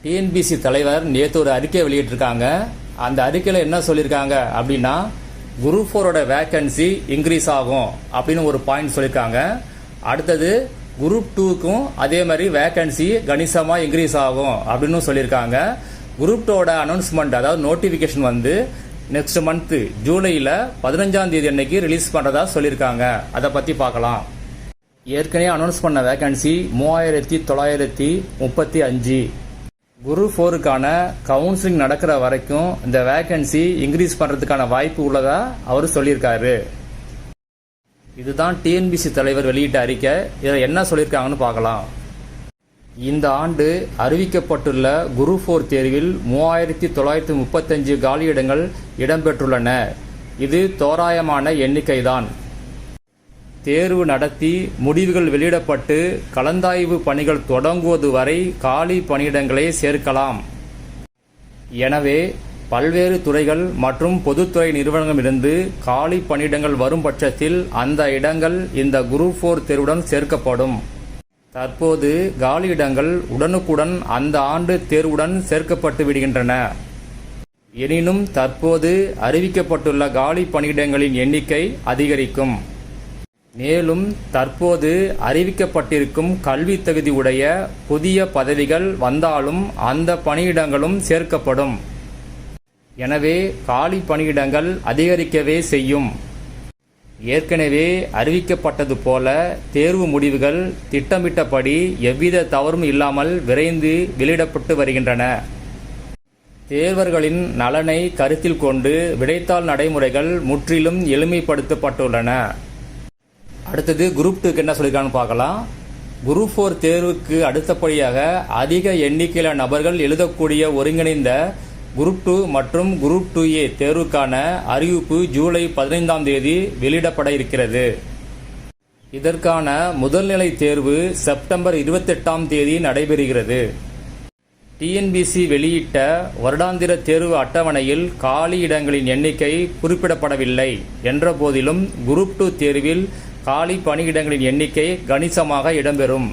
TNPSC தலைவர் நேற்று ஒரு அறிக்கை வெளியிட்டிருக்காங்க. அந்த அறிக்கையில் என்ன சொல்லியிருக்காங்க அப்படின்னா, குரூப் 4ஓட வேக்கன்சி இன்க்ரீஸ் ஆகும் அப்படின்னு ஒரு பாயிண்ட் சொல்லியிருக்காங்க. அடுத்தது குரூப் 2க்கும் அதே மாதிரி வேக்கன்சி கணிசமாக இன்க்ரீஸ் ஆகும் அப்படின்னு சொல்லியிருக்காங்க. குரூப் 2ஓட அனௌன்ஸ்மெண்ட், அதாவது நோட்டிஃபிகேஷன் வந்து நெக்ஸ்ட் மந்த் ஜூலையில் 15ஆம் தேதி அன்னைக்கு ரிலீஸ் பண்ணுறதா சொல்லியிருக்காங்க. அதை பற்றி பார்க்கலாம். ஏற்கனவே அனௌன்ஸ் பண்ண வேக்கன்சி 3935. குரூப் 4க்கான கவுன்சிலிங் நடக்கிற வரைக்கும் இந்த வேக்கன்சி இன்க்ரீஸ் பண்ணுறதுக்கான வாய்ப்பு உள்ளதா அவர் சொல்லியிருக்காரு. இதுதான் டிஎன்பிசி தலைவர் வெளியிட்ட அறிக்கை. இதில் என்ன சொல்லியிருக்காங்கன்னு பார்க்கலாம். இந்த ஆண்டு அறிவிக்கப்பட்டுள்ள குரூப் 4 தேர்வில் 3935 காலியிடங்கள் இடம்பெற்றுள்ளன. இது தோராயமான எண்ணிக்கைதான். தேர்வு நடத்தி முடிவுகள் வெளியிடப்பட்டு கலந்தாய்வு பணிகள் தொடங்குவது வரை காலி பணியிடங்களை சேர்க்கலாம். எனவே பல்வேறு துறைகள் மற்றும் பொதுத்துறை நிறுவனங்களிலிருந்து காலி பணியிடங்கள் வரும் பட்சத்தில் அந்த இடங்கள் இந்த குரூப் 4 தேர்வுடன் சேர்க்கப்படும். தற்போது காலியிடங்கள் உடனுக்குடன் அந்த ஆண்டு தேர்வுடன் சேர்க்கப்பட்டு விடுகின்றன. எனினும் தற்போது அறிவிக்கப்பட்டுள்ள காலி பணியிடங்களின் எண்ணிக்கை அதிகரிக்கும். மேலும் தற்போது அறிவிக்கப்பட்டிருக்கும் கல்வி தகுதி உடைய புதிய பதவிகள் வந்தாலும் அந்த பணியிடங்களும் சேர்க்கப்படும். எனவே காலி பணியிடங்கள் அதிகரிக்கவே செய்யும். ஏற்கனவே அறிவிக்கப்பட்டது போல தேர்வு முடிவுகள் திட்டமிட்டபடி எவ்வித தவறும் இல்லாமல் விரைந்து வெளியிடப்பட்டு வருகின்றன. தேர்வர்களின் நலனை கருத்தில் கொண்டு விடைத்தாள் நடைமுறைகள் முற்றிலும் எளிமைப்படுத்தப்பட்டுள்ளன. அடுத்தது குரூப் 2க்கு என்ன சொல்லியிருக்கான்னு பார்க்கலாம். குரூப் 4 தேர்வுக்கு அடுத்தபடியாக அதிக எண்ணிக்கையிலான நபர்கள் எழுதக்கூடிய ஒருங்கிணைந்த குரூப் 2 மற்றும் குரூப் 2A தேர்வுக்கான அறிவிப்பு ஜூலை 15ஆம் தேதி வெளியிடப்பட இருக்கிறது. இதற்கான முதல்நிலை தேர்வு செப்டம்பர் 28ஆம் தேதி நடைபெறுகிறது. டிஎன்பிசி வெளியிட்ட வருடாந்திர தேர்வு அட்டவணையில் காலி இடங்களின் எண்ணிக்கை குறிப்பிடப்படவில்லை என்ற போதிலும் குரூப் 2 தேர்வில் காலி பணியிடங்களின் எண்ணிக்கை கணிசமாக இடம்பெறும்.